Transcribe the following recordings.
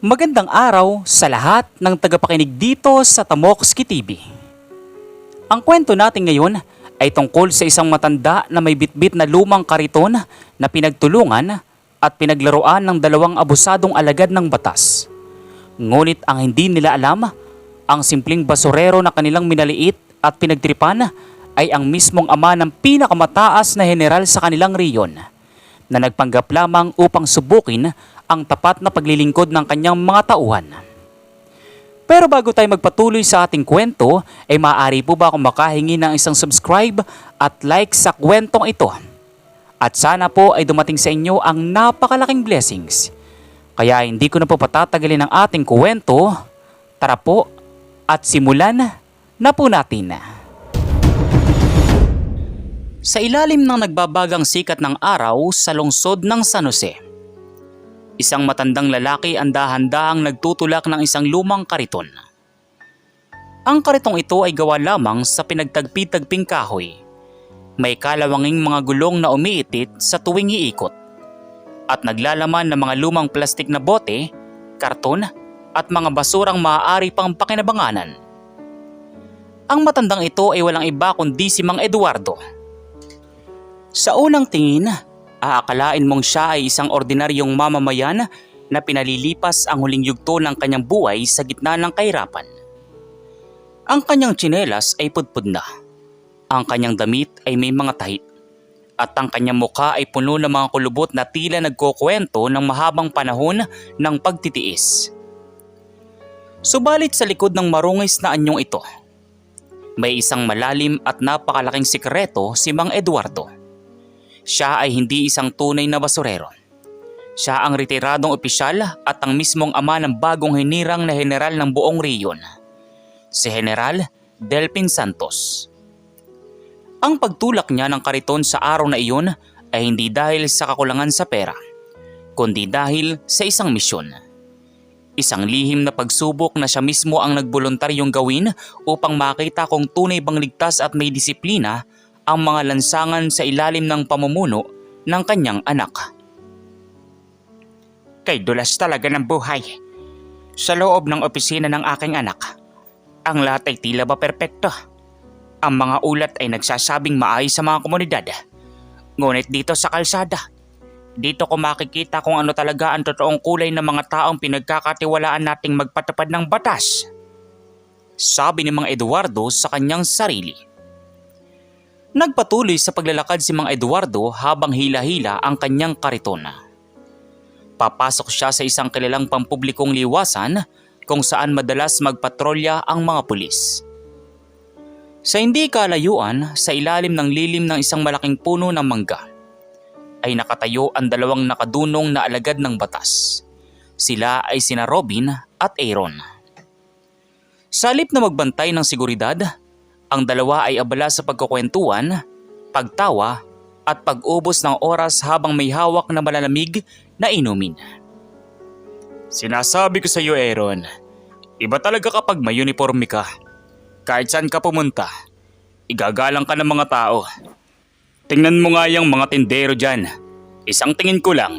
Magandang araw sa lahat ng tagapakinig dito sa Tamokski TV. Ang kwento natin ngayon ay tungkol sa isang matanda na may bitbit na lumang kariton na pinagtulungan at pinaglaruan ng dalawang abusadong alagad ng batas. Ngunit ang hindi nila alam, ang simpleng basurero na kanilang minaliit at pinagtripan ay ang mismong ama ng pinakamataas na general sa kanilang riyon na nagpanggap lamang upang subukin ang tapat na paglilingkod ng kanyang mga tauhan. Pero bago tayo magpatuloy sa ating kwento, ay maaari po ba akong makahingi ng isang subscribe at like sa kwentong ito? At sana po ay dumating sa inyo ang napakalaking blessings. Kaya hindi ko na po patatagalin ang ating kwento. Tara po at simulan na po natin. Sa ilalim ng nagbabagang sikat ng araw sa lungsod ng San Jose, isang matandang lalaki ang dahan-dahang nagtutulak ng isang lumang kariton. Ang karitong ito ay gawa lamang sa pinagtagpi-tagping kahoy. May kalawanging mga gulong na umiitit sa tuwing iikot at naglalaman ng mga lumang plastik na bote, karton at mga basurang maaari pang pakinabanganan. Ang matandang ito ay walang iba kundi si Mang Eduardo. Sa unang tingin, aakalain mong siya ay isang ordinaryong mamamayan na pinalilipas ang huling yugto ng kanyang buhay sa gitna ng kahirapan. Ang kanyang tsinelas ay pudpud na, ang kanyang damit ay may mga tahi, at ang kanyang mukha ay puno ng mga kulubot na tila nagkukwento ng mahabang panahon ng pagtitiis. Subalit sa likod ng marungis na anyong ito, may isang malalim at napakalaking sikreto si Mang Eduardo. Siya ay hindi isang tunay na basurero. Siya ang retiradong opisyal at ang mismong ama ng bagong hinirang na general ng buong riyon, si General Delpin Santos. Ang pagtulak niya ng kariton sa araw na iyon ay hindi dahil sa kakulangan sa pera, kundi dahil sa isang misyon. Isang lihim na pagsubok na siya mismo ang nagboluntaryong gawin upang makita kung tunay bang ligtas at may disiplina ang mga lansangan sa ilalim ng pamumuno ng kanyang anak. Kay dulas talaga ng buhay. Sa loob ng opisina ng aking anak, ang lahat ay tila ba perpekto. Ang mga ulat ay nagsasabing maayos sa mga komunidad. Ngunit dito sa kalsada, dito ko makikita kung ano talaga ang totoong kulay ng mga taong pinagkakatiwalaan nating magpatupad ng batas. Sabi ni Mang Eduardo sa kanyang sarili. Nagpatuloy sa paglalakad si Mang Eduardo habang hila-hila ang kanyang kariton. Papasok siya sa isang kilalang pampublikong liwasan kung saan madalas magpatrolya ang mga pulis. Sa hindi kalayuan, sa ilalim ng lilim ng isang malaking puno ng mangga, ay nakatayo ang dalawang nakadunong na alagad ng batas. Sila ay sina Robin at Aaron. Sa halip na magbantay ng seguridad, ang dalawa ay abala sa pagkukwentuhan, pagtawa at pag-ubos ng oras habang may hawak na malalamig na inumin. Sinasabi ko sa iyo, Aaron, iba talaga kapag may uniforme ka. Kahit saan ka pumunta, igagalang ka ng mga tao. Tingnan mo nga yung mga tindero dyan. Isang tingin ko lang,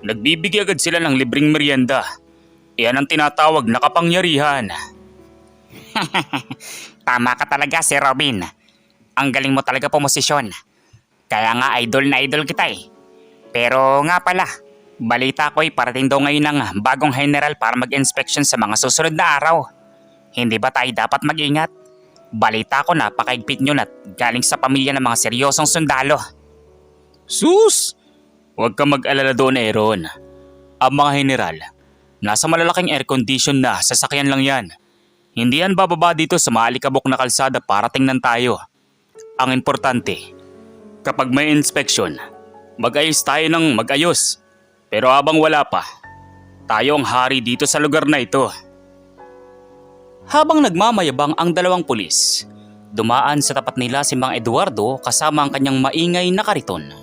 nagbibigay agad sila ng libreng merienda. Iyan ang tinatawag na kapangyarihan. Tama ka talaga, si Robin. Ang galing mo talaga pumosisyon. Kaya nga idol na idol kita eh. Pero nga pala, balita ko ay parating daw ngayon ng bagong general para mag-inspection sa mga susunod na araw. Hindi ba tayo dapat mag-ingat? Balita ko napakaigpit nyo at galing sa pamilya ng mga seryosong sundalo. Sus! Huwag ka mag-alala doon, Aaron. Ang mga general, nasa malalaking air condition na sasakyan lang yan. Hindi yan bababa dito sa maalikabok na kalsada para tingnan tayo. Ang importante, kapag may inspection, mag-ayos tayo ng mag-ayos. Pero habang wala pa, tayo ang hari dito sa lugar na ito. Habang nagmamayabang ang dalawang pulis, dumaan sa tapat nila si Mang Eduardo kasama ang kanyang maingay na kariton.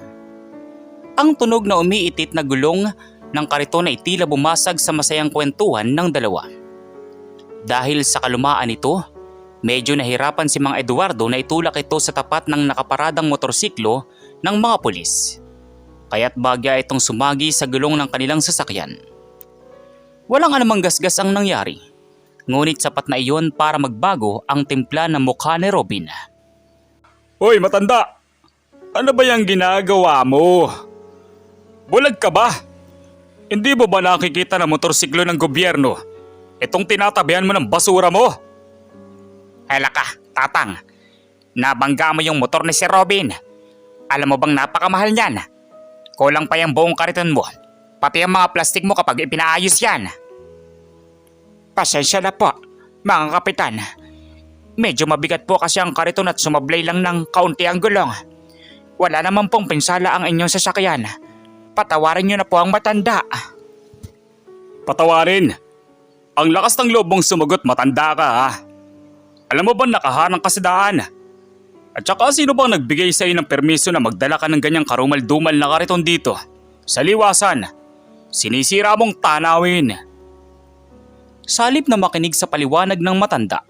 Ang tunog na umiitit na gulong ng kariton ay tila bumasag sa masayang kwentuhan ng dalawa. Dahil sa kalumaan nito, medyo nahirapan si Mang Eduardo na itulak ito sa tapat ng nakaparadang motorsiklo ng mga pulis. Kaya't bagya itong sumagi sa gulong ng kanilang sasakyan. Walang anumang gasgas ang nangyari. Ngunit sapat na iyon para magbago ang timpla ng mukha ni Robin. Hoy matanda! Ano ba yung ginagawa mo? Bulag ka ba? Hindi mo ba nakikita na motorsiklo ng gobyerno? Itong tinatabihan mo ng basura mo? Hala ka, Tatang. Nabangga mo yung motor ni si Robin. Alam mo bang napakamahal niyan? Kulang pa yung buong kariton mo. Pati ang mga plastik mo kapag ipinaayos yan. Pasensya na po, mga kapitan. Medyo mabigat po kasi ang kariton at sumablay lang ng kaunti ang gulong. Wala naman pong pinsala ang inyong sasakyan. Patawarin niyo na po ang matanda. Patawarin! Ang lakas ng loob mong sumagot, matanda ka ha? Alam mo ba nakaharang ka sa daan? At saka sino bang nagbigay sa iyo ng permiso na magdala ka ng ganyang karumal-dumal na kariton dito? Sa liwasan, sinisira mong tanawin. Salip na makinig sa paliwanag ng matanda,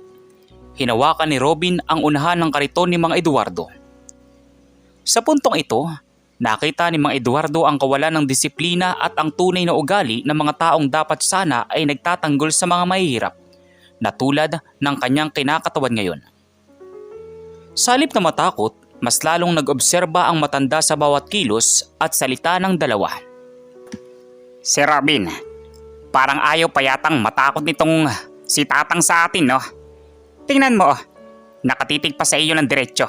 hinawakan ni Robin ang unahan ng kariton ni Mang Eduardo. Sa puntong ito, nakita ni Mang Eduardo ang kawalan ng disiplina at ang tunay na ugali ng mga taong dapat sana ay nagtatanggol sa mga mahihirap, na tulad ng kanyang kinakatawan ngayon. Salip na matakot, mas lalong nag-obserba ang matanda sa bawat kilos at salita ng dalawa. Si Robin, parang ayaw pa yatang matakot nitong si Tatang sa atin, no? Tingnan mo, nakatitig pa sa iyo ng diretso.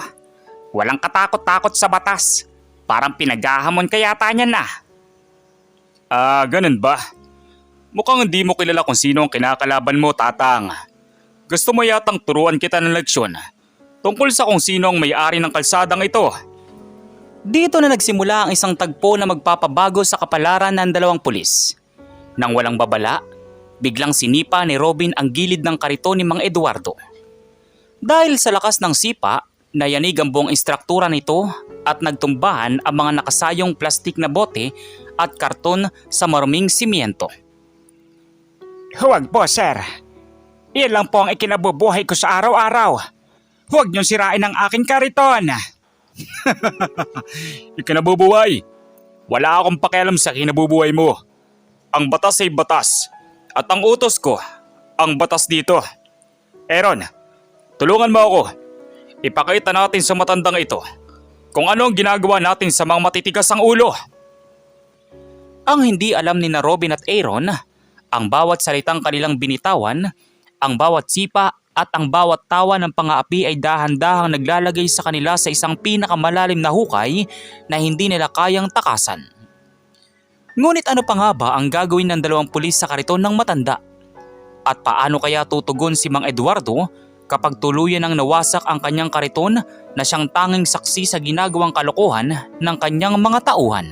Walang katakot-takot sa batas. Parang pinaghahamon ka yata niyan na. Ganun ba? Mukhang hindi mo kilala kung sino ang kinakalaban mo, Tatang. Gusto mo yatang turuan kita ng leksyon tungkol sa kung sino ang may-ari ng kalsadang ito. Dito na nagsimula ang isang tagpo na magpapabago sa kapalaran ng dalawang pulis. Nang walang babala, biglang sinipa ni Robin ang gilid ng kariton ni Mang Eduardo. Dahil sa lakas ng sipa, nayanig ang buong istruktura nito at nagtumbahan ang mga nakasayong plastik na bote at karton sa maruming simiento. Huwag po, sir. Iyan lang po ang ikinabubuhay ko sa araw-araw. Huwag niyong sirain ang aking kariton. Ikinabubuhay. Wala akong pakialam sa kinabubuhay mo. Ang batas ay batas. At ang utos ko, ang batas dito. Aaron, tulungan mo ako. Ipakita natin sa matandang ito kung ano ang ginagawa natin sa mga matitigas ang ulo. Ang hindi alam ni na Robin at Aaron, ang bawat salitang kanilang binitawan, ang bawat sipa at ang bawat tawa ng pang-aapi ay dahan-dahang naglalagay sa kanila sa isang pinakamalalim na hukay na hindi nila kayang takasan. Ngunit ano pa nga ba ang gagawin ng dalawang pulis sa kariton ng matanda? At paano kaya tutugon si Mang Eduardo kapag tuluyan ang nawasak ang kanyang kariton na siyang tanging saksi sa ginagawang kalokohan ng kanyang mga tauhan?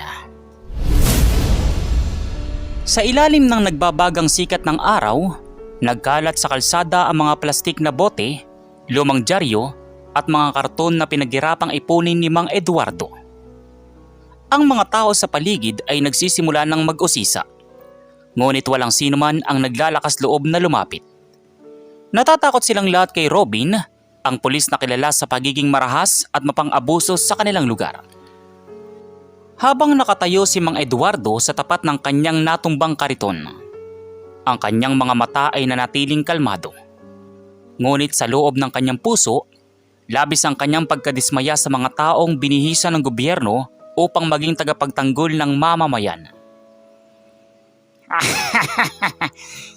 Sa ilalim ng nagbabagang sikat ng araw, nagkalat sa kalsada ang mga plastik na bote, lumang dyaryo at mga karton na pinaghirapang ipunin ni Mang Eduardo. Ang mga tao sa paligid ay nagsisimula ng mag-usisa, ngunit walang sino man ang naglalakas loob na lumapit. Natatakot silang lahat kay Robin, ang pulis na kilala sa pagiging marahas at mapang-abuso sa kanilang lugar. Habang nakatayo si Mang Eduardo sa tapat ng kanyang natumbang kariton, ang kanyang mga mata ay nanatiling kalmado. Ngunit sa loob ng kanyang puso, labis ang kanyang pagkadismaya sa mga taong binihisa ng gobyerno upang maging tagapagtanggol ng mamamayan.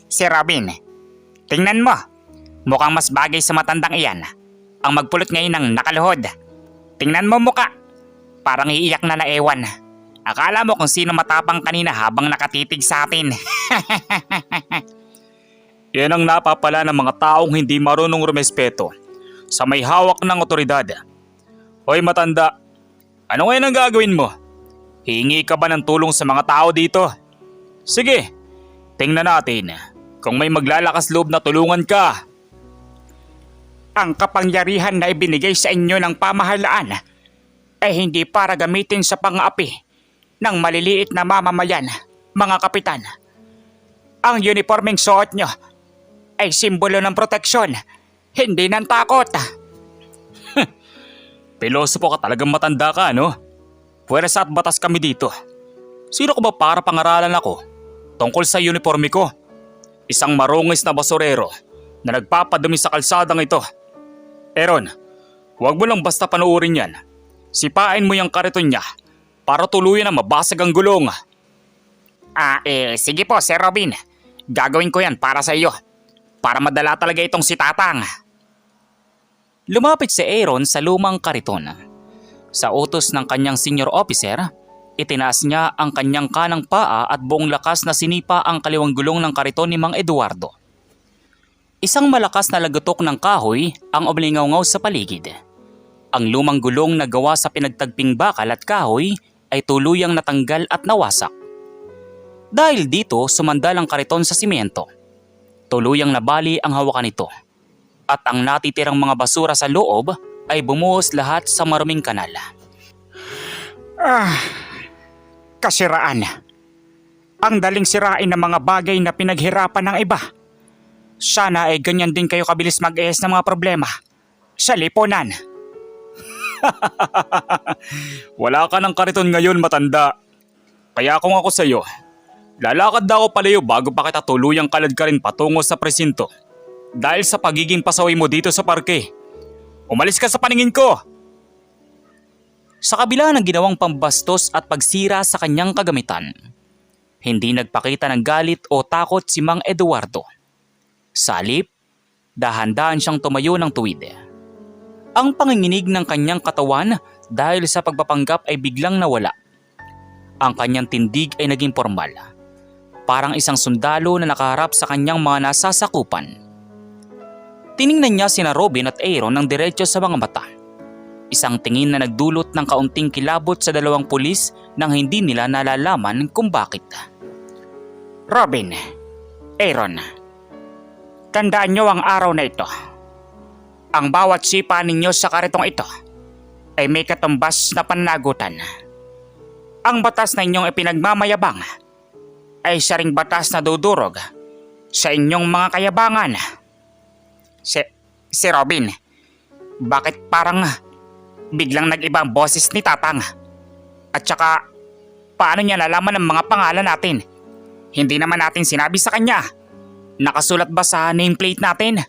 Si Robin, tingnan mo. Mukhang mas bagay sa matandang iyan ang magpulot ngayon ng nakaluhod. Tingnan mo muka. Parang iiyak na ewan. Akala mo kung sino matapang kanina habang nakatitig sa atin. Yan ang napapala ng mga taong hindi marunong rumespeto sa may hawak ng otoridad. Hoy matanda, ano ngayon ang gagawin mo? Hihingi ka ba ng tulong sa mga tao dito? Sige, tingnan natin kung may maglalakas loob na tulungan ka. Ang kapangyarihan na ibinigay sa inyo ng pamahalaan ay hindi para gamitin sa pang-aapi ng maliliit na mamamayan, mga kapitan. Ang uniformeng suot nyo ay simbolo ng proteksyon, hindi ng takot. Pilosopo ka talagang matanda ka, no? Puwersa at batas kami dito. Sino ko ba para pangaralan ako tungkol sa uniforme ko? Isang marungis na basurero na nagpapadumi sa kalsadang ito. Aaron, huwag mo lang basta panuorin yan. Sipain mo yung kariton niya para tuluyan na mabasag ang gulong. Sige po, Sir Robin. Gagawin ko yan para sa iyo. Para madala talaga itong si Tatang. Lumapit si Aaron sa lumang kariton. Sa utos ng kanyang senior officer, itinaas niya ang kanyang kanang paa at buong lakas na sinipa ang kaliwang gulong ng kariton ni Mang Eduardo. Isang malakas na lagutok ng kahoy ang umlingaw-ngaw sa paligid. Ang lumang gulong na gawa sa pinagtagping bakal at kahoy ay tuluyang natanggal at nawasak. Dahil dito, sumandal ang kariton sa simyento. Tuluyang nabali ang hawakan nito. At ang natitirang mga basura sa loob ay bumuhos lahat sa maruming kanal. Kasiraan. Ang daling sirain ng mga bagay na pinaghirapan ng iba. Sana ay ganyan din kayo kabilis mag-ayos ng mga problema sa lipunan. Wala ka ng kariton ngayon, matanda. Kaya kung ako sa'yo, lalakad na ako palayo bago pa kita tuluyang kalad ka rin patungo sa presinto. Dahil sa pagiging pasaway mo dito sa parke. Umalis ka sa paningin ko! Sa kabila ng ginawang pambastos at pagsira sa kanyang kagamitan, hindi nagpakita ng galit o takot si Mang Eduardo. Sa halip, dahan-dahan siyang tumayo ng tuwid. Ang panginginig ng kanyang katawan dahil sa pagpapanggap ay biglang nawala. Ang kanyang tindig ay naging formal. Parang isang sundalo na nakaharap sa kanyang mga nasasakupan. Tiningnan niya sina Robin at Aaron ng diretso sa mga mata. Isang tingin na nagdulot ng kaunting kilabot sa dalawang pulis nang hindi nila nalalaman kung bakit. Robin, Aaron, tandaan niyo ang araw na ito. Ang bawat sipa ninyo sa karitong ito ay may katumbas na pananagutan. Ang batas na inyong ipinagmamayabang ay siya ring batas na dudurog sa inyong mga kayabangan. Si Robin, bakit parang biglang nag-iba ang boses ni Tatang? At saka, paano niya nalaman ang mga pangalan natin? Hindi naman natin sinabi sa kanya. Nakasulat ba sa nameplate natin?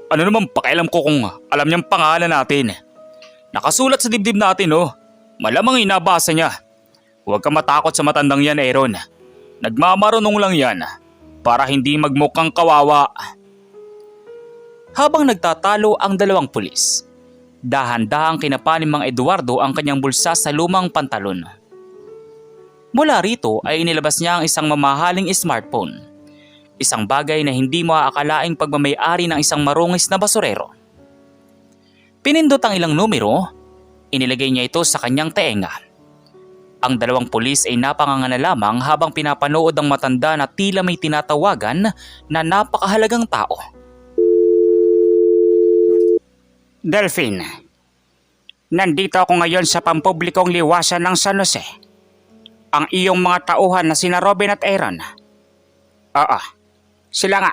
Ano naman pakialam ko kung alam niyang pangalan natin? Nakasulat sa dibdib natin, oh. Malamang inabasa niya. Huwag ka matakot sa matandang yan, Aaron. Nagmamarunong lang yan para hindi magmukhang kawawa. Habang nagtatalo ang dalawang pulis, dahan-dahang kinapa ni Mang Eduardo ang kanyang bulsa sa lumang pantalon. Mula rito ay inilabas niya ang isang mamahaling smartphone. Isang bagay na hindi mo aakalaing pagmamay-ari ng isang marungis na basurero. Pinindot ang ilang numero, inilagay niya ito sa kanyang tenga. Ang dalawang pulis ay napangangana lamang habang pinapanood ang matanda na tila may tinatawagan na napakahalagang tao. Delphine, nandito ako ngayon sa pampublikong liwasan ng San Jose. Ang iyong mga tauhan na sina Robin at Aaron. Oo, sila nga.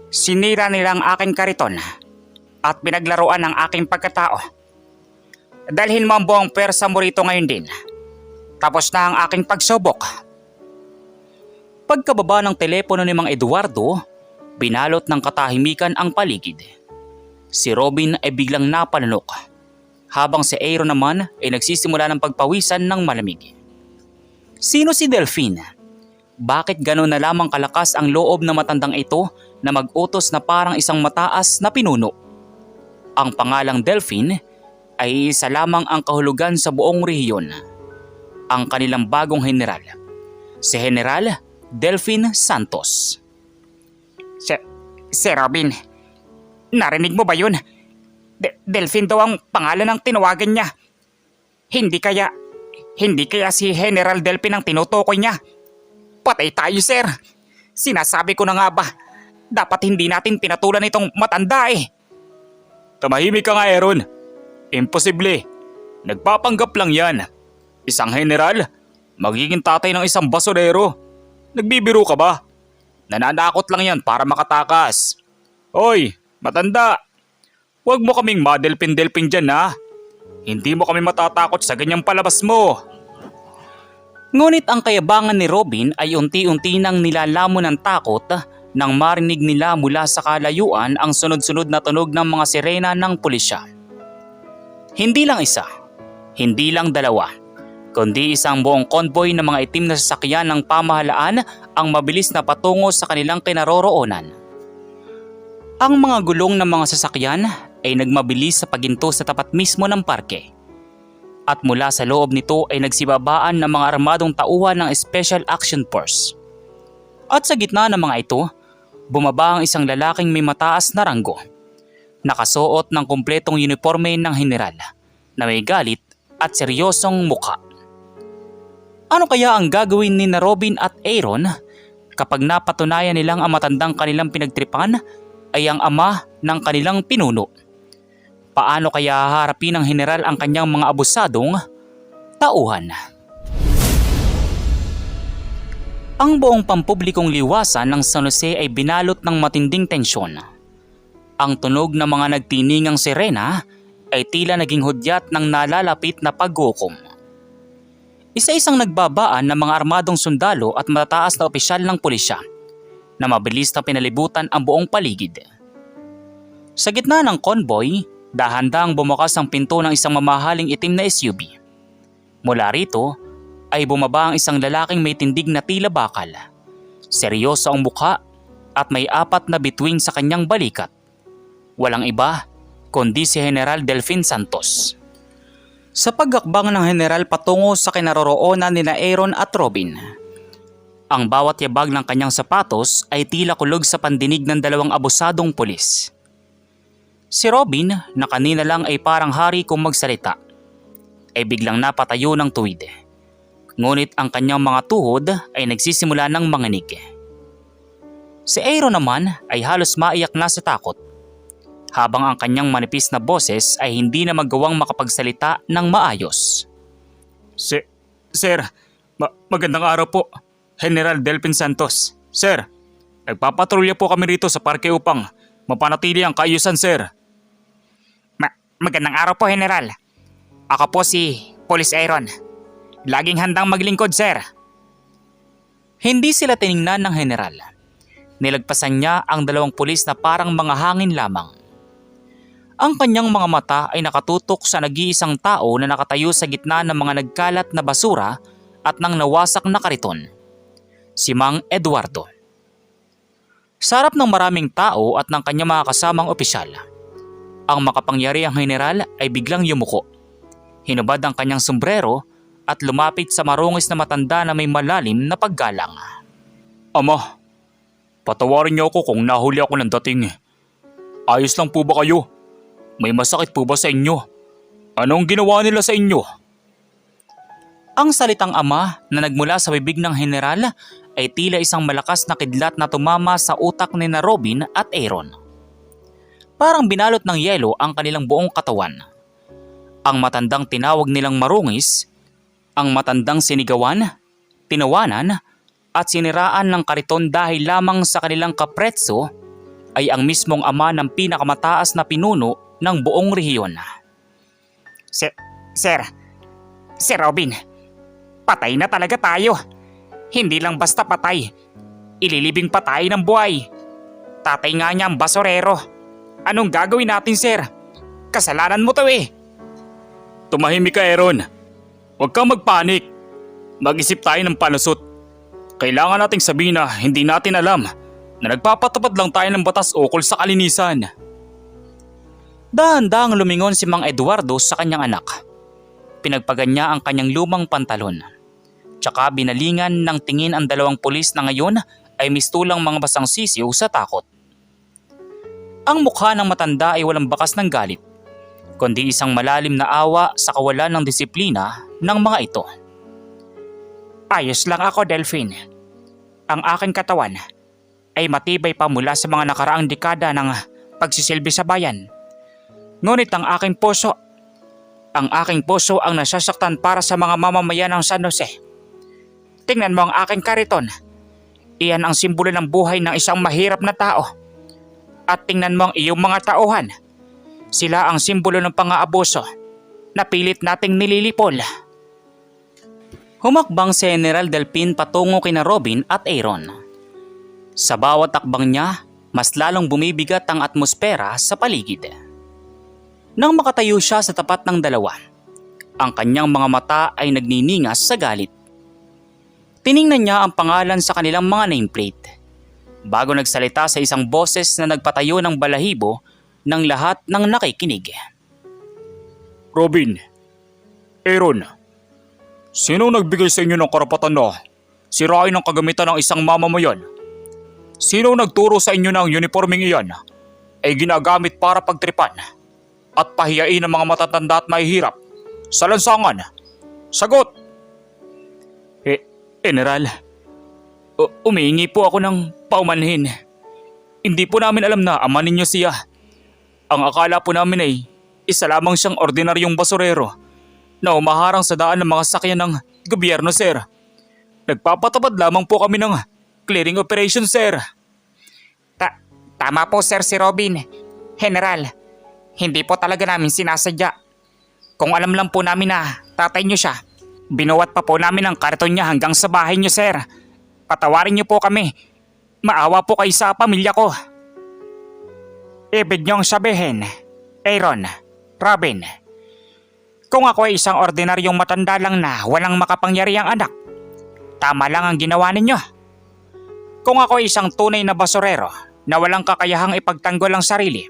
Sinira nila ang aking kariton at pinaglaruan ang aking pagkatao. Dalhin mo ang buong pwersa mo rito ngayon din. Tapos na ang aking pagsubok. Pagkababa ng telepono ni Mang Eduardo, binalot ng katahimikan ang paligid. Si Robin ay biglang napanunok, habang si Aaron naman ay nagsisimula ng pagpawisan ng malamig. Sino si Delphine? Bakit gano'n na lamang kalakas ang loob ng matandang ito na mag-utos na parang isang mataas na pinuno? Ang pangalang Delphine ay isa lamang ang kahulugan sa buong rehiyon. Ang kanilang bagong general, si General Delphine Santos. Si Robin, narinig mo ba yun? Delphine daw ang pangalan ng tinawagan niya. Hindi kaya si General Delphine ang tinutukoy niya? Patay tayo, sir. Sinasabi ko na nga ba, dapat hindi natin pinatulan itong matanda eh. Tumahimik ka nga, Aaron. Imposible. Nagpapanggap lang yan. Isang general, magiging tatay ng isang basurero. Nagbibiro ka ba? Nananakot lang yan para makatakas. Hoy, matanda. Huwag mo kaming madelpin-delpin dyan, ha? Hindi mo kami matatakot sa ganyang palabas mo. Ngunit ang kayabangan ni Robin ay unti-unti nang nilalamon ng takot nang marinig nila mula sa kalayuan ang sunod-sunod na tunog ng mga sirena ng pulisya. Hindi lang isa, hindi lang dalawa, kundi isang buong konvoy ng mga itim na sasakyan ng pamahalaan ang mabilis na patungo sa kanilang kinaroroonan. Ang mga gulong ng mga sasakyan ay nagmabilis sa paginto sa tapat mismo ng parke. At mula sa loob nito ay nagsibabaan ng mga armadong tauhan ng Special Action Force. At sa gitna ng mga ito, bumaba ang isang lalaking may mataas na ranggo. Nakasuot ng kumpletong uniforme ng general na may galit at seryosong mukha. Ano kaya ang gagawin ni Robin at Aaron kapag napatunayan nilang ang matandang kanilang pinagtripan ay ang ama ng kanilang pinuno? Paano kaya haharapin ng general ang kanyang mga abusadong tauhan? Ang buong pampublikong liwasan ng San Jose ay binalot ng matinding tensyon. Ang tunog ng mga nagtiningang sirena ay tila naging hudyat ng nalalapit na paghukom. Isa-isang nagbabaan ng mga armadong sundalo at matataas na opisyal ng pulisya na mabilis na pinalibutan ang buong paligid. Sa gitna ng convoy, dahan-dahang bumukas ang pinto ng isang mamahaling itim na SUV. Mula rito ay bumaba ang isang lalaking may tindig na tila bakal. Seryoso ang mukha at may 4 na bituin sa kanyang balikat. Walang iba kundi si General Delfin Santos. Sa paghakbang ng general patungo sa kinaroroonan ni Aaron at Robin, ang bawat yabag ng kanyang sapatos ay tila kulog sa pandinig ng 2 abusadong pulis. Si Robin, na kanina lang ay parang hari kung magsalita, ay biglang napatayo ng tuwid. Ngunit ang kanyang mga tuhod ay nagsisimula ng manginig. Si Aaron naman ay halos maiyak na sa takot, habang ang kanyang manipis na boses ay hindi na magawang makapagsalita ng maayos. Sir, magandang araw po. General Delfin Santos. Sir, nagpapatrolya po kami rito sa parke upang mapanatili ang kaayusan, sir. Magandang araw po, General. Ako po si Police Aaron. Laging handang maglingkod, sir. Hindi sila tiningnan ng general. Nilagpasan niya ang 2 pulis na parang mga hangin lamang. Ang kanyang mga mata ay nakatutok sa nag-iisang tao na nakatayo sa gitna ng mga nagkalat na basura at ng nawasak na kariton. Si Mang Eduardo. Sa harap ng maraming tao at ng kanyang mga kasamang opisyal, ang makapangyarihang general ay biglang yumuko. Hinubad ang kanyang sombrero at lumapit sa marungis na matanda na may malalim na paggalang. Ama, patawarin niyo ako kung nahuli ako ng dating. Ayos lang po ba kayo? May masakit po ba sa inyo? Anong ginawa nila sa inyo? Ang salitang ama na nagmula sa bibig ng general ay tila isang malakas na kidlat na tumama sa utak ni Robin at Aaron. Parang binalot ng yelo ang kanilang buong katawan. Ang matandang tinawag nilang marungis, ang matandang sinigawan, tinawanan at siniraan ng kariton dahil lamang sa kanilang kapretso ay ang mismong ama ng pinakamataas na pinuno ng buong rehiyon. Sir Robin, patay na talaga tayo. Hindi lang basta patay, ililibing pa tayo ng buhay. Tatay nga niya ang basurero. Anong gagawin natin, sir? Kasalanan mo to eh. Tumahimik ka, Aaron. Huwag kang magpanik. Mag-isip tayo ng palusot. Kailangan nating sabihin na hindi natin alam na nagpapatupad lang tayo ng batas ukol sa kalinisan. Dahan-dahang lumingon si Mang Eduardo sa kanyang anak. Pinagpagan niya ang kanyang lumang pantalon. Tsaka binalingan ng tingin ang 2 pulis na ngayon ay mistulang mga basang sisiw sa takot. Ang mukha ng matanda ay walang bakas ng galit, kundi isang malalim na awa sa kawalan ng disiplina ng mga ito. Ayos lang ako, Delfin. Ang aking katawan ay matibay pa mula sa mga nakaraang dekada ng pagsisilbi sa bayan. Ngunit ang aking puso ang nasasaktan para sa mga mamamayan ng San Jose. Tingnan mo ang aking kariton. Iyan ang simbolo ng buhay ng isang mahirap na tao. At tingnan mo ang iyong mga tauhan. Sila ang simbolo ng pang-aabuso na pilit nating nililipol. Humakbang si General Delpin patungo kina Robin at Aaron. Sa bawat takbang niya, mas lalong bumibigat ang atmosfera sa paligid. Nang makatayo siya sa tapat ng dalawa, ang kanyang mga mata ay nagniningas sa galit. Tiningnan niya ang pangalan sa kanilang mga nameplate bago nagsalita sa isang boses na nagpatayo ng balahibo ng lahat ng nakikinig. Robin, Aaron, sino nagbigay sa inyo ng karapatan na sirain ang kagamitan ng isang mamamayan? Sino nagturo sa inyo ng uniforming iyan ay ginagamit para pagtripan at pahiyain ang mga matatanda at mahihirap sa lansangan? Sagot! General, umihingi po ako ng paumanhin. Hindi po namin alam na ama ninyo siya. Ang akala po namin ay isa lamang siyang ordinaryong basurero na umaharang sa daan ng mga sakyan ng gobyerno, sir. Nagpapatabad lamang po kami ng clearing operation, sir. Tama po sir si Robin. General, hindi po talaga namin sinasadya. Kung alam lang po namin na tatay niyo siya, binuwat pa po namin ang karton niya hanggang sa bahay niyo, sir. Patawarin niyo po kami. Maawa po kayo sa pamilya ko. Ibig niyong sabihin, Aaron, Robin, kung ako ay isang ordinaryong matanda lang na walang makapangyarihang anak, tama lang ang ginawa ninyo. Kung ako ay isang tunay na basurero na walang kakayahang ipagtanggol ang sarili,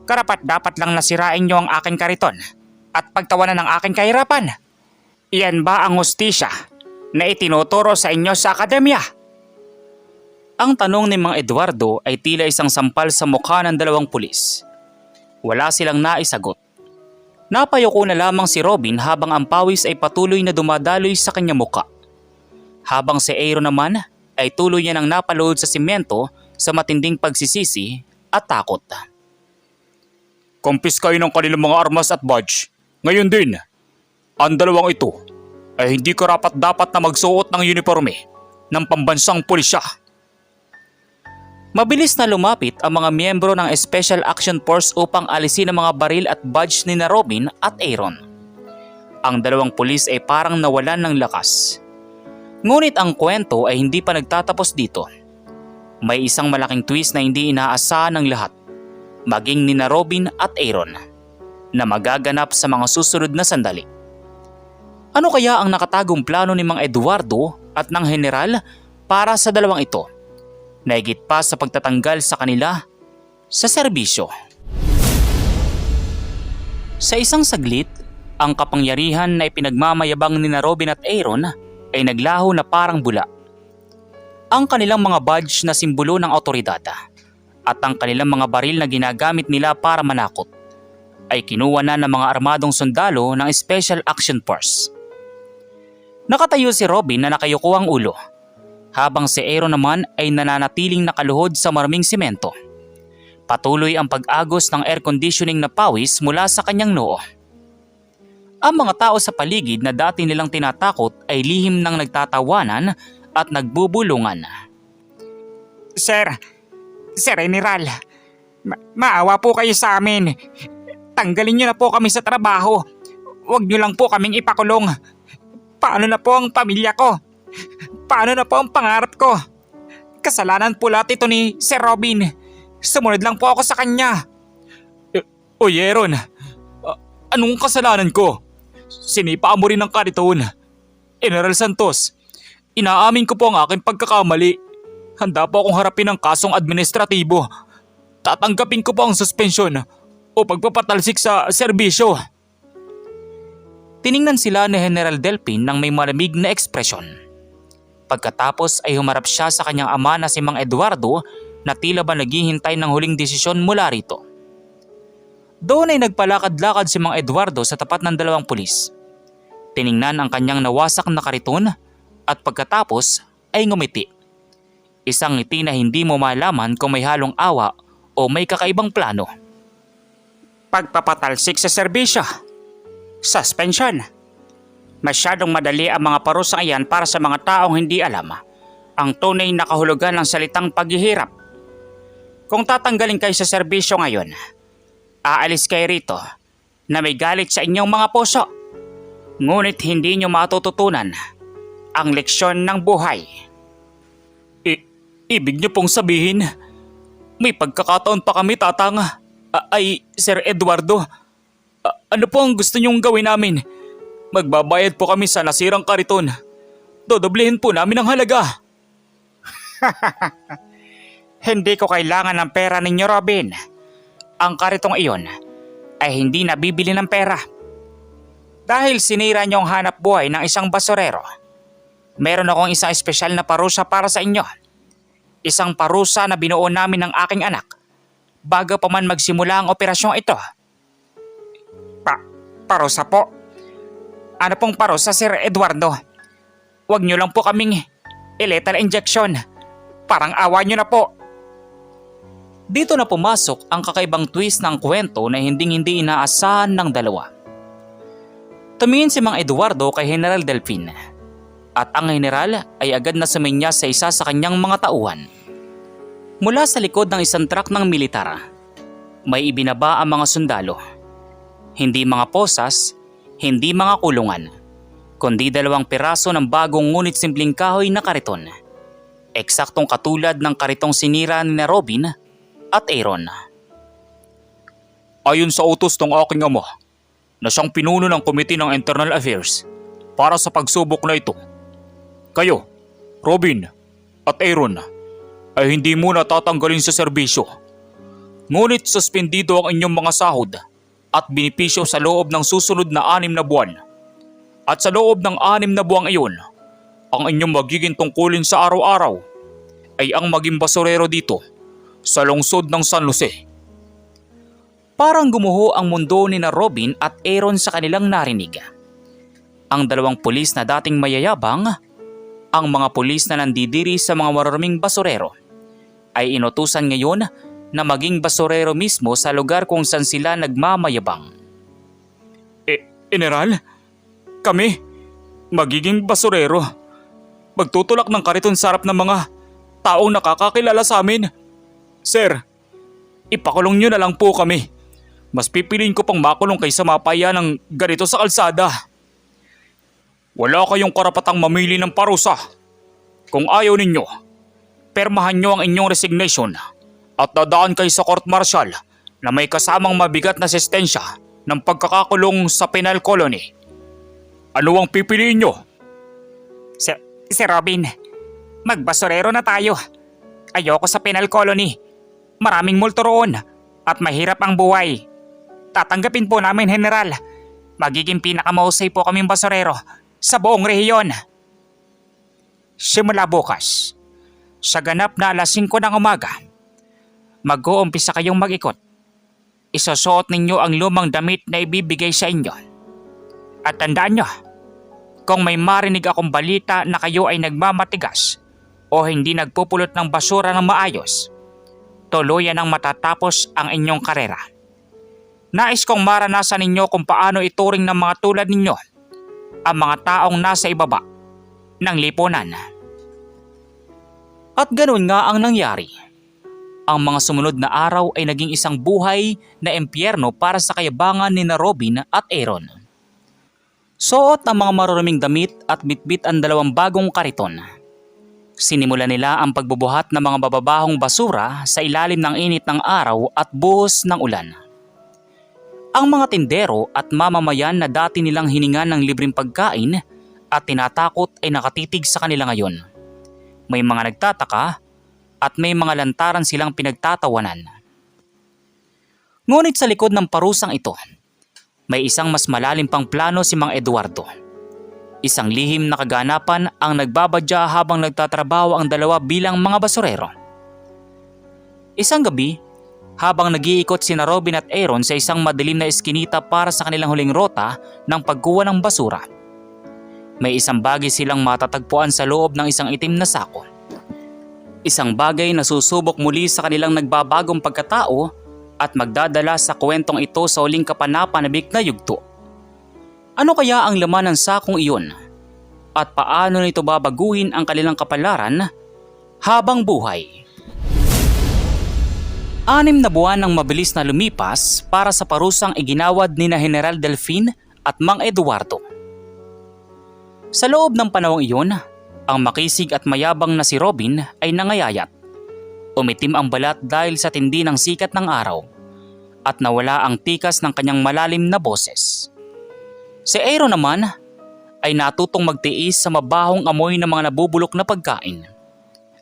karapat dapat lang nasirain niyo ang aking kariton at pagtawanan ng aking kahirapan. Iyan ba ang hustisya na itinuturo sa inyo sa akademya? Ang tanong ni Mang Eduardo ay tila isang sampal sa mukha ng dalawang pulis. Wala silang naisagot. Napayuko na lamang si Robin habang ang pawis ay patuloy na dumadaloy sa kanyang muka. Habang si Aaron naman ay tuloy niya nang napalood sa simento sa matinding pagsisisi at takot. Kumpis kayo ng kanilang mga armas at badge. Ngayon din, ang dalawang ito ay hindi karapat dapat na magsuot ng uniforme ng pambansang pulisya. Mabilis na lumapit ang mga miyembro ng Special Action Force upang alisin ang mga baril at badge ni na Robin at Aaron. Ang dalawang pulis ay parang nawalan ng lakas. Ngunit ang kwento ay hindi pa nagtatapos dito. May isang malaking twist na hindi inaasahan ng lahat, maging ni na Robin at Aaron, na magaganap sa mga susunod na sandali. Ano kaya ang nakatagong plano ni Mang Eduardo at ng General para sa dalawang ito, na higit pa sa pagtatanggal sa kanila sa serbisyo? Sa isang saglit, ang kapangyarihan na ipinagmamayabang ni na Robin at Aaron ay naglaho na parang bula. Ang kanilang mga badge na simbolo ng awtoridad at ang kanilang mga baril na ginagamit nila para manakot ay kinuha na ng mga armadong sundalo ng Special Action Force. Nakatayo si Robin na nakayuko ang ulo, habang si Aaron naman ay nananatiling nakaluhod sa maraming simento. Patuloy ang pag-agos ng air conditioning na pawis mula sa kanyang noo. Ang mga tao sa paligid na dati nilang tinatakot ay lihim nang nagtatawanan at nagbubulungan. Sir General, maawa po kayo sa amin. Tanggalin niyo na po kami sa trabaho. Huwag niyo lang po kaming ipakulong. Paano na po ang pamilya ko? Paano na po ang pangarap ko? Kasalanan po lahat ito ni Sir Robin. Sumunod lang po ako sa kanya. Oy Aaron, anong kasalanan ko? Sinipaan mo rin ang kariton. General Santos, inaamin ko po ang aking pagkakamali. Handa po akong harapin ang kasong administratibo. Tatanggapin ko po ang suspensyon o pagpapatalsik sa serbisyo. Tiningnan sila ni General Delpin ng may malamig na ekspresyon. Pagkatapos ay humarap siya sa kanyang ama na si Mang Eduardo na tila ba naghihintay ng huling desisyon mula rito. Doon ay nagpalakad-lakad si Mang Eduardo sa tapat ng dalawang pulis. Tiningnan ang kanyang nawasak na kariton at pagkatapos ay ngumiti. Isang ngiti na hindi mo malaman kung may halong awa o may kakaibang plano. Pagpapatalsik sa serbisyo. Suspension. Masyadong madali ang mga parusang iyan para sa mga taong hindi alam ang tunay na kahulugan ng salitang paghihirap. Kung tatanggalin kayo sa serbisyo ngayon, aalis kayo rito na may galit sa inyong mga puso. Ngunit hindi nyo matututunan ang leksyon ng buhay. Ibig niyo pong sabihin, may pagkakataon pa kami tatang, Sir Eduardo. Ano po ang gusto niyong gawin namin? Magbabayad po kami sa nasirang kariton. Dodoblehin po namin ang halaga. Hindi ko kailangan ng pera ninyo, Robin. Ang karitong iyon ay hindi nabibili ng pera. Dahil sinira niyo ang hanap buhay ng isang basurero, meron akong isang espesyal na parusa para sa inyo. Isang parusa na binuo namin ng aking anak bago pa man magsimula ang operasyong ito. Parusa po? Ano pong parusa, Sir Eduardo? Huwag niyo lang po kaming lethal injection. Parang awa niyo na po. Dito na pumasok ang kakaibang twist ng kwento na hindi inaasahan ng dalawa. Tumingin si Mang Eduardo kay General Delfin at ang general ay agad na suminyas sa isa sa kanyang mga tauhan. Mula sa likod ng isang truck ng militar, may ibinaba ang mga sundalo. Hindi mga posas, hindi mga kulungan, kundi 2 piraso ng bagong ngunit simpleng kahoy na kariton. Eksaktong katulad ng karitong sinira ni Robin at Aaron. Ayon sa utos ng aking ama, na siyang pinuno ng Committee ng Internal Affairs para sa pagsubok na ito, kayo, Robin at Aaron, ay hindi muna tatanggalin sa serbisyo. Ngunit suspendido ang inyong mga sahod at binipisyo sa loob ng susunod na 6 na buwan. At sa loob ng 6 na buwang iyon, ang inyong magiging tungkulin sa araw-araw ay ang maging basurero dito sa lungsod ng San Jose. Parang gumuho ang mundo ni na Robin at Aaron sa kanilang narinig. Ang 2 pulis na dating mayayabang, ang mga pulis na nandidiri sa mga mararaming basurero, ay inutusan ngayon na maging basurero mismo sa lugar kung saan sila nagmamayabang. General, kami, magiging basurero. Magtutulak ng kariton sa harap ng mga taong nakakakilala sa amin. Sir, ipakulong niyo na lang po kami. Mas pipiliin ko pang makulong kaysa mapaya ng ganito sa kalsada. Wala kayong karapatang mamili ng parusa. Kung ayaw ninyo, permahan nyo ang inyong resignation at dadaan kayo sa court martial na may kasamang mabigat na sentensya ng pagkakakulong sa penal colony. Ano ang pipiliin nyo? Sir Robin, magbasurero na tayo. Ayoko sa penal colony. Maraming multo roon at mahirap ang buhay. Tatanggapin po namin, General. Magiging pinakamahusay po kaming basurero sa buong rehiyon. Simula bukas, sa ganap na alas 5 ng umaga, mag-uumpisa kayong mag-ikot. Isusuot ninyo ang lumang damit na ibibigay sa inyo. At tandaan nyo, kung may marinig akong balita na kayo ay nagmamatigas o hindi nagpupulot ng basura ng maayos, tuluyan ang matatapos ang inyong karera. Nais kong maranasan ninyo kung paano ituring ng mga tulad ninyo ang mga taong nasa ibaba ng lipunan. At ganoon nga ang nangyari. Ang mga sumunod na araw ay naging isang buhay na impyerno para sa kayabangan ni na Robin at Aaron. Suot ang mga mararaming damit at bitbit ang 2 bagong kariton. Sinimulan nila ang pagbubuhat ng mga bababahong basura sa ilalim ng init ng araw at buhos ng ulan. Ang mga tindero at mamamayan na dati nilang hiningan ng libreng pagkain at tinatakot ay nakatitig sa kanila ngayon. May mga nagtataka at may mga lantaran silang pinagtatawanan. Ngunit sa likod ng parusang ito, may isang mas malalim pang plano si Mang Eduardo. Isang lihim na kaganapan ang nagbabadya habang nagtatrabaho ang 2 bilang mga basurero. Isang gabi, habang nag-iikot sina Robin at Aaron sa isang madilim na eskinita para sa kanilang huling rota ng pagkuha ng basura, may isang bagay silang matatagpuan sa loob ng isang itim na sako. Isang bagay na susubok muli sa kanilang nagbabagong pagkatao at magdadala sa kwentong ito sa huling kapanapanabik na yugto. Ano kaya ang laman ng sakong iyon? At paano nito babaguhin ang kanilang kapalaran habang buhay? 6 na buwan ang mabilis na lumipas para sa parusang iginawad ni na General Delfin at Mang Eduardo. Sa loob ng panahong iyon, ang makisig at mayabang na si Robin ay nangayayat. Umitim ang balat dahil sa tindi ng sikat ng araw at nawala ang tikas ng kanyang malalim na boses. Si Aaron naman ay natutong magtiis sa mabahong amoy ng mga nabubulok na pagkain.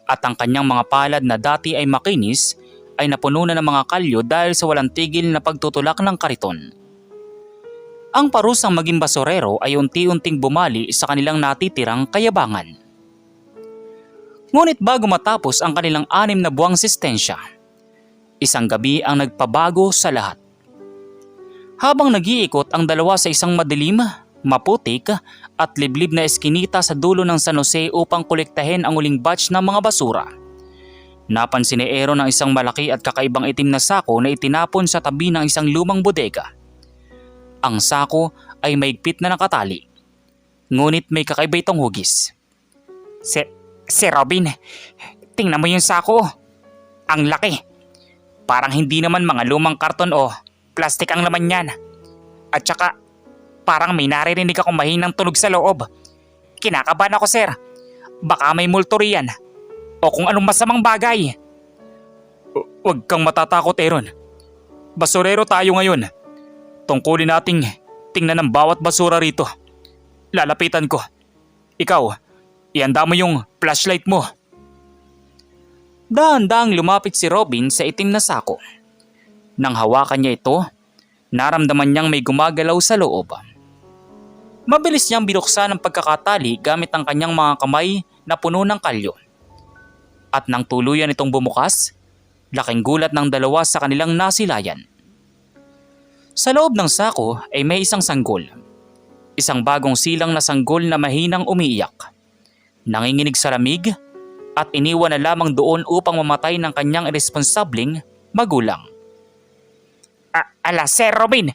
At ang kanyang mga palad na dati ay makinis ay napuno na ng mga kalyo dahil sa walang tigil na pagtutulak ng kariton. Ang parusang maging basurero ay unti-unting bumali sa kanilang natitirang kayabangan. Ngunit bago matapos ang kanilang 6 na buwang sistensya, isang gabi ang nagpabago sa lahat. Habang nag-iikot ang dalawa sa isang madilim, maputik at liblib na eskinita sa dulo ng San Jose upang kolektahin ang uling batch ng mga basura, napansin ni Aaron ang isang malaki at kakaibang itim na sako na itinapon sa tabi ng isang lumang bodega. Ang sako ay maigpit na nakatali, ngunit may kakaiba itong hugis. Si Robin, tingnan mo yung sako. Ang laki. Parang hindi naman mga lumang karton o plastik ang laman niyan. At saka, parang may naririnig akong mahinang tunog sa loob. Kinakabahan ako, sir. Baka may multo riyan o kung anong masamang bagay. Huwag kang matatakot, Aaron. Basurero tayo ngayon. Tungkulin nating tingnan ang bawat basura rito. Lalapitan ko. Ikaw, ihanda mo yung flashlight mo. Dahan-dahang lumapit si Robin sa itim na sako. Nang hawakan niya ito, naramdaman niyang may gumagalaw sa loob. Mabilis niyang binuksan ang pagkakatali gamit ang kanyang mga kamay na puno ng kalyo. At nang tuluyan itong bumukas, laking gulat ng dalawa sa kanilang nasilayan. Sa loob ng sako ay may isang sanggol. Isang bagong silang na sanggol na mahinang umiiyak. Nanginginig sa lamig at iniwan na lamang doon upang mamatay ng kanyang irresponsableng magulang. Ala, Sir Robin!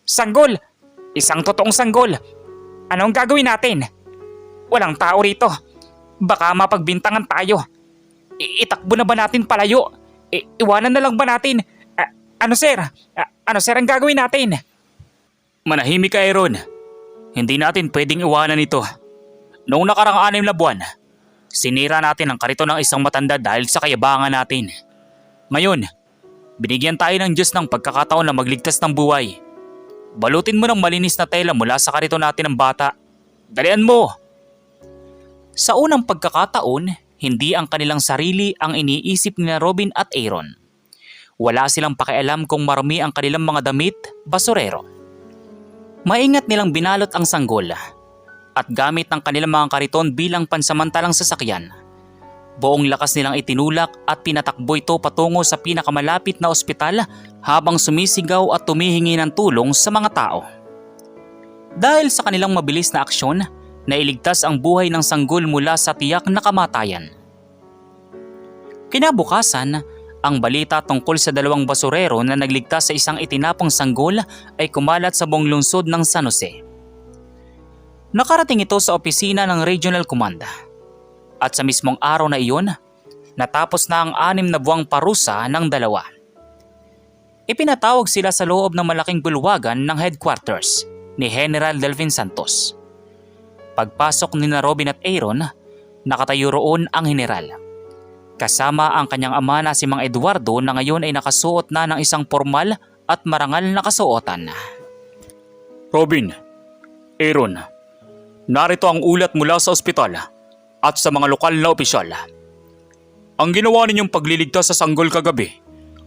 Sanggol! Isang totoong sanggol! Anong gagawin natin? Walang tao rito. Baka mapagbintangan tayo. Itakbo na ba natin palayo? Iwanan na lang ba natin? Ano sir? Ano sir ang gagawin natin? Manahimik ka, Aaron. Hindi natin pwedeng iwanan ito. Noong nakarang 6 na buwan, sinira natin ang kariton ng isang matanda dahil sa kayabangan natin. Ngayon, binigyan tayo ng Diyos ng pagkakataon na magligtas ng buhay. Balutin mo ng malinis na tela mula sa kariton natin ng bata. Dalian mo! Sa unang pagkakataon, hindi ang kanilang sarili ang iniisip ni Robin at Aaron. Wala silang pakialam kung marumi ang kanilang mga damit, basurero. Maingat nilang binalot ang sanggol at gamit ng kanilang mga kariton bilang pansamantalang sasakyan. Buong lakas nilang itinulak at pinatakbo ito patungo sa pinakamalapit na ospital habang sumisigaw at tumihingi ng tulong sa mga tao. Dahil sa kanilang mabilis na aksyon, nailigtas ang buhay ng sanggol mula sa tiyak na kamatayan. Kinabukasan, ang balita tungkol sa 2 basurero na nagligtas sa isang itinapong sanggol ay kumalat sa buong lungsod ng San Jose. Nakarating ito sa opisina ng Regional Command. At sa mismong araw na iyon, natapos na ang 6 na buwang parusa ng dalawa. Ipinatawag sila sa loob ng malaking bulwagan ng headquarters ni General Delvin Santos. Pagpasok ni Robin at Aaron, nakatayo roon ang general. Kasama ang kanyang ama na si Mang Eduardo na ngayon ay nakasuot na ng isang formal at marangal na kasuotan. Robin, Aaron, narito ang ulat mula sa ospital at sa mga lokal na opisyal. Ang ginawa ninyong pagliligtas sa sanggol kagabi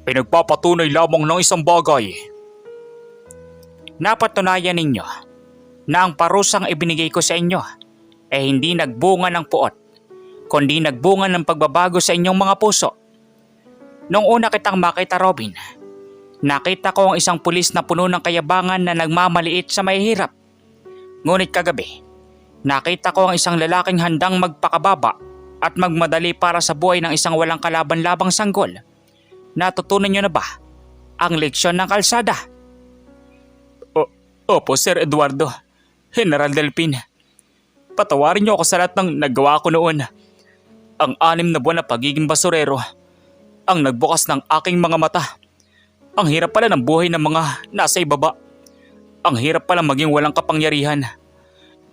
ay nagpapatunay lamang ng isang bagay. Napatunayan ninyo na ang parusang ibinigay ko sa inyo ay hindi nagbunga ng puot, kundi nagbunga ng pagbabago sa inyong mga puso. Nung una kitang makita, Robin, nakita ko ang isang pulis na puno ng kayabangan na nagmamaliit sa mahihirap. Ngunit kagabi, nakita ko ang isang lalaking handang magpakababa at magmadali para sa buhay ng isang walang kalaban-labang sanggol. Natutunan niyo na ba ang leksyon ng kalsada? Opo, Sir Eduardo, General Delpin. Patawarin niyo ako sa lahat ng nagawa ko noon. Ang 6 na buwan na pagiging basurero ang nagbukas ng aking mga mata. Ang hirap pala ng buhay ng mga nasa ibaba. Ang hirap pala maging walang kapangyarihan.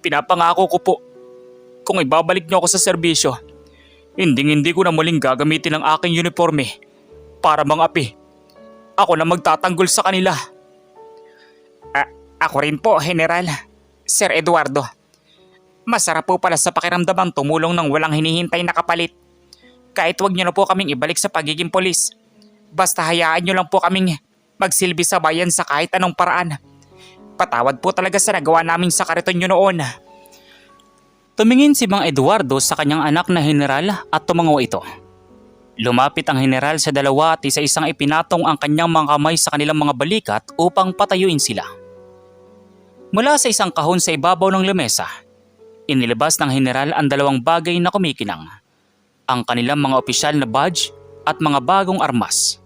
Pinapangako ko po kung ibabalik niyo ako sa serbisyo, hindi ko na muling gagamitin ang aking uniforme para mangapi. Ako na magtatanggol sa kanila. Ako rin po, General. Sir Eduardo. Masarap po pala sa pakiramdam ang tumulong ng walang hinihintay na kapalit. Kahit wag niyo na po kaming ibalik sa pagiging polis. Basta hayaan niyo lang po kaming magsilbi sa bayan sa kahit anong paraan. Patawad po talaga sa nagawa namin sa kariton niyo noon. Tumingin si Mang Eduardo sa kanyang anak na general at tumango ito. Lumapit ang general sa dalawa at isa-isang ipinatong ang kanyang mga kamay sa kanilang mga balikat upang patayuin sila. Mula sa isang kahon sa ibabaw ng lamesa, inilabas ng general ang dalawang bagay na kumikinang, ang kanilang mga opisyal na badge at mga bagong armas.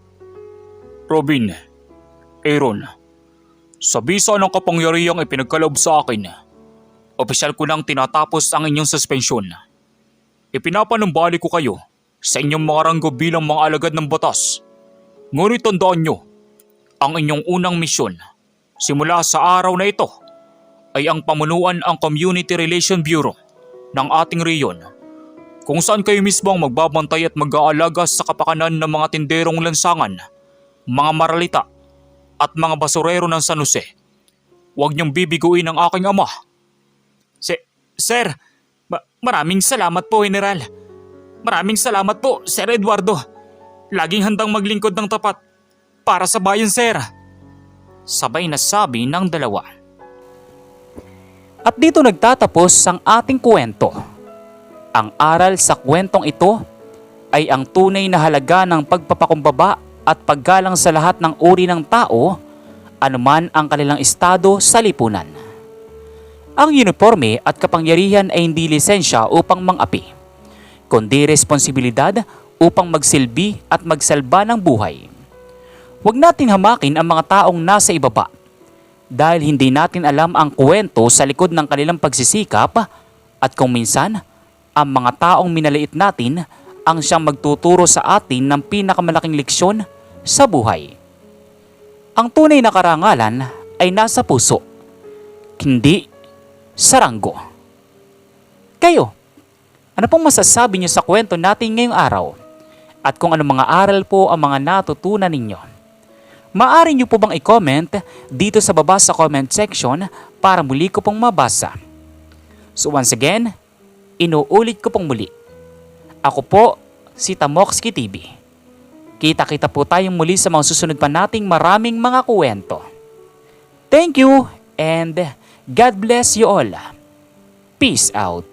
Robin, Aaron, sa bisa ng kapangyarihang ipinagkaloob sa akin, opisyal ko nang tinatapos ang inyong suspensyon. Ipinapanumbalik ko kayo sa inyong mga ranggo bilang mga alagad ng batas. Ngunit tandaan nyo, ang inyong unang misyon simula sa araw na ito ay ang pamunuan ang Community Relation Bureau ng ating reyon, kung saan kayo mismo ang magbabantay at mag-aalaga sa kapakanan ng mga tinderong lansangan, mga maralita at mga basurero ng San Jose. Huwag niyong bibiguin ang aking ama. Sir, maraming salamat po, General. Maraming salamat po, Sir Eduardo. Laging handang maglingkod ng tapat para sa bayan, sir. Sabay na sabi ng dalawa. At dito nagtatapos ang ating kwento. Ang aral sa kwentong ito ay ang tunay na halaga ng pagpapakumbaba at paggalang sa lahat ng uri ng tao, anuman ang kanilang estado sa lipunan. Ang uniforme at kapangyarihan ay hindi lisensya upang mangapi, kundi responsibilidad upang magsilbi at magsalba ng buhay. Huwag nating hamakin ang mga taong nasa ibaba dahil hindi natin alam ang kwento sa likod ng kanilang pagsisikap at kung minsan, ang mga taong minaliit natin ang siyang magtuturo sa atin ng pinakamalaking leksyon sa buhay. Ang tunay na karangalan ay nasa puso, hindi sa ranggo. Kayo, ano pong masasabi niyo sa kwento natin ngayong araw? At kung ano mga aral po ang mga natutunan ninyo? Maaari niyo po bang i-comment dito sa baba sa comment section para muli ko pong mabasa? So once again, inuulit ko pong muli. Ako po si Tamokski TV. Kita-kita po tayong muli sa mga susunod pa nating maraming mga kwento. Thank you and God bless you all. Peace out.